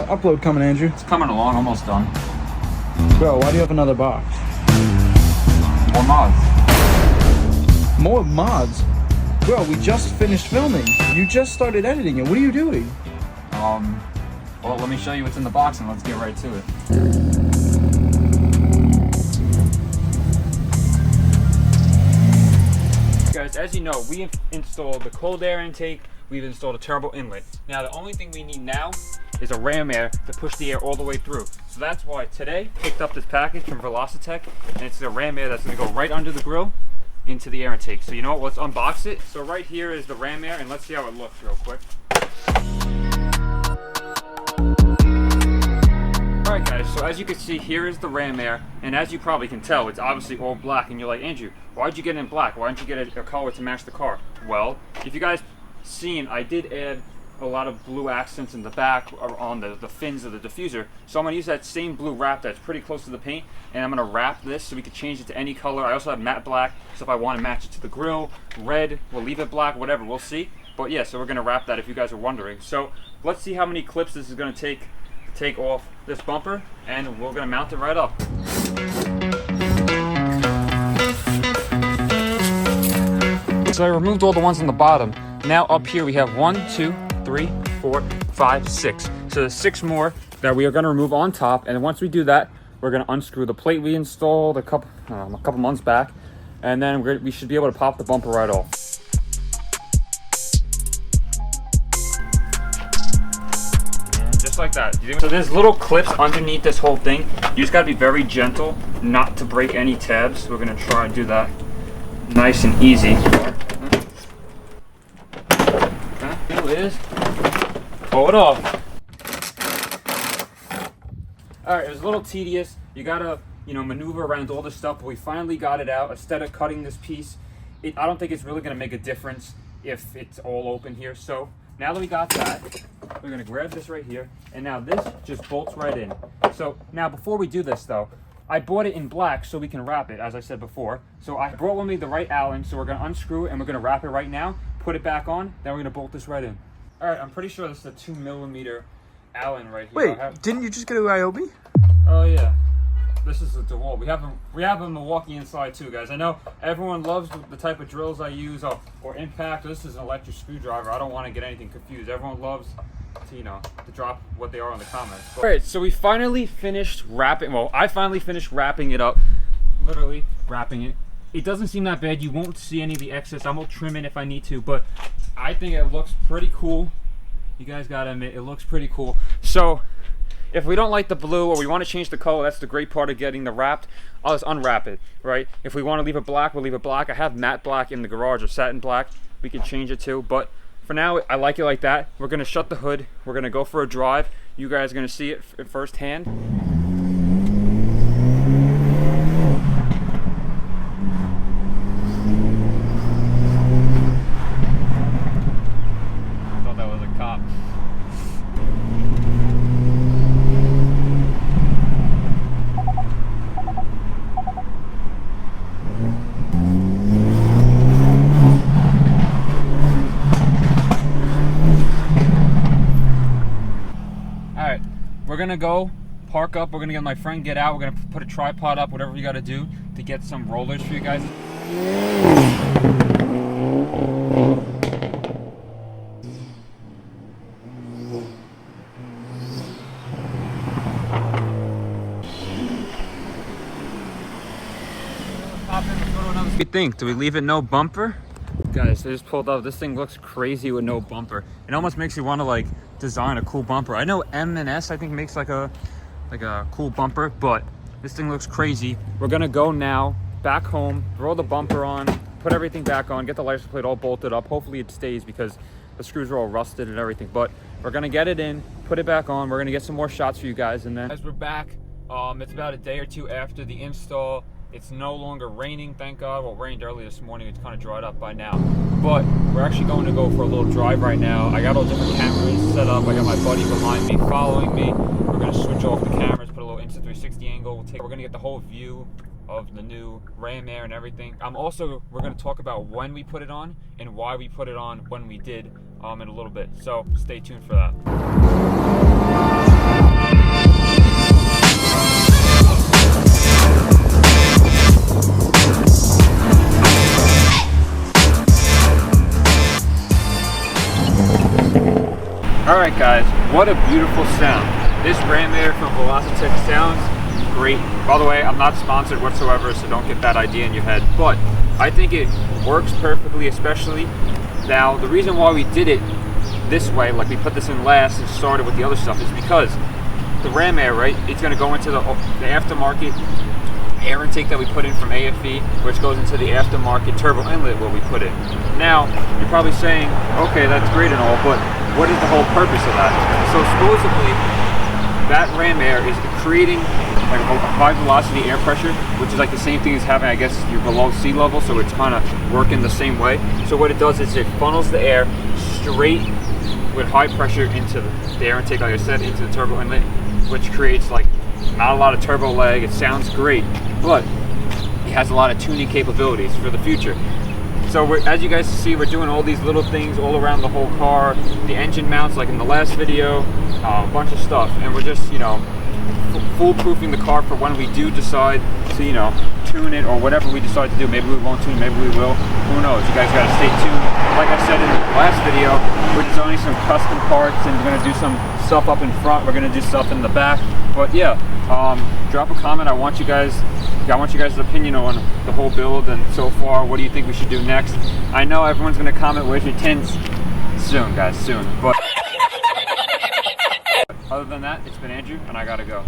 upload coming, Andrew? It's coming along, almost done. Bro, why do you have another box? More mods. More mods? Bro, we just finished filming. You just started editing it. What are you doing? Well, let me show you what's in the box and let's get right to it. Guys, as you know, we installed the cold air intake, we've installed a turbo inlet. Now, the only thing we need now is a ram air to push the air all the way through. So that's why today, picked up this package from Velocitech, and it's a ram air that's gonna go right under the grill into the air intake. So you know what, let's unbox it. So right here is the ram air, and let's see how it looks real quick. Alright guys, so as you can see, here is the ram air, and as you probably can tell, it's obviously all black, and you're like, Andrew, why'd you get it in black? Why didn't you get a color to match the car? Well, if you guys seen, I did add a lot of blue accents in the back or on the fins of the diffuser, so I'm going to use that same blue wrap that's pretty close to the paint, and I'm going to wrap this so we can change it to any color. I also have matte black, so if I want to match it to the grill, red, we'll leave it black, whatever, we'll see. But yeah, so we're going to wrap that if you guys are wondering. So let's see how many clips this is going to take off this bumper, and we're going to mount it right up. So I removed all the ones on the bottom. Now up here we have 1, 2, 3, 4, 5, 6. So there's 6 more that we are going to remove on top, and once we do that, we're going to unscrew the plate we installed a couple months back, and then we should be able to pop the bumper right off. Just like that. So there's little clips underneath this whole thing. You just got to be very gentle not to break any tabs. We're going to try and do that nice and easy. Here it is. Pull it off. Alright, it was a little tedious. You gotta, maneuver around all this stuff, but we finally got it out. Instead of cutting this piece, I don't think it's really gonna make a difference if it's all open here. So now that we got that, we're gonna grab this right here, and now this just bolts right in. So now before we do this though, I bought it in black so we can wrap it, as I said before. So I brought with me the right Allen, so we're gonna unscrew it and we're gonna wrap it right now, put it back on, then we're gonna bolt this right in. All right, I'm pretty sure this is a 2mm Allen right here. Wait, didn't you just get a Ryobi? Oh yeah, this is a DeWalt. We have a Milwaukee inside too, guys. I know everyone loves the type of drills I use, or Impact. This is an electric screwdriver. I don't want to get anything confused. Everyone loves to drop what they are in the comments. All right, so we finally finished wrapping. Well, I finally finished wrapping it up. Literally wrapping it. It doesn't seem that bad. You won't see any of the excess. I'm gonna trim it if I need to, but I think it looks pretty cool. You guys gotta admit, it looks pretty cool. So if we don't like the blue or we want to change the color, that's the great part of getting the wrapped. I'll just unwrap it, right? If we want to leave it black, we'll leave it black. I have matte black in the garage, or satin black. We can change it too, but for now, I like it like that. We're gonna shut the hood. We're gonna go for a drive. You guys are gonna see it firsthand. We're gonna go park up. We're gonna get my friend get out. We're gonna put a tripod up, whatever we gotta do to get some rollers for you guys. What do you think? Do we leave it no bumper? Guys, I just pulled up. This thing looks crazy with no bumper. It almost makes you want to design a cool bumper. I know M&S I think makes like a cool bumper, but this thing looks crazy. We're gonna go now back home, throw the bumper on, put everything back on, get the license plate all bolted up. Hopefully it stays because the screws are all rusted and everything, but we're gonna get it in, put it back on. We're gonna get some more shots for you guys, and then as we're back, it's about a day or two after the install. It's no longer raining, thank God. Well, it rained early this morning. It's kind of dried up by now. But we're actually going to go for a little drive right now. I got all different cameras set up. I got my buddy behind me, following me. We're going to switch off the cameras, put a little Insta360 angle. We're going to get the whole view of the new ram air and everything. We're going to talk about when we put it on and why we put it on when we did in a little bit. So stay tuned for that. Alright guys, what a beautiful sound. This ram air from Velocitech sounds great. By the way, I'm not sponsored whatsoever, so don't get that idea in your head, but I think it works perfectly, especially now. The reason why we did it this way, like we put this in last and started with the other stuff, is because the ram air, right, it's going to go into the aftermarket air intake that we put in from AFE, which goes into the aftermarket turbo inlet where we put it. Now, you're probably saying, okay, that's great and all, but what is the whole purpose of that? So supposedly, that ram air is creating like a high velocity air pressure, which is like the same thing as having, I guess, you're below sea level, so it's kind of working the same way. So what it does is it funnels the air straight with high pressure into the air intake, like I said, into the turbo inlet, which creates like not a lot of turbo lag. It sounds great, but it has a lot of tuning capabilities for the future. So as you guys see, we're doing all these little things all around the whole car, the engine mounts like in the last video, a bunch of stuff, and we're just, you know, foolproofing the car for when we do decide to, you know, tune it or whatever we decide to do. Maybe we won't tune, maybe we will, who knows. You guys gotta stay tuned. Like I said in the last video, we're designing some custom parts and we're gonna do some stuff up in front, we're gonna do stuff in the back. But yeah, drop a comment. I want you guys' opinion on the whole build and so far. What do you think we should do next? I know everyone's gonna comment, where's your tints? Soon, guys, soon. But other than that, it's been Andrew, and I gotta go.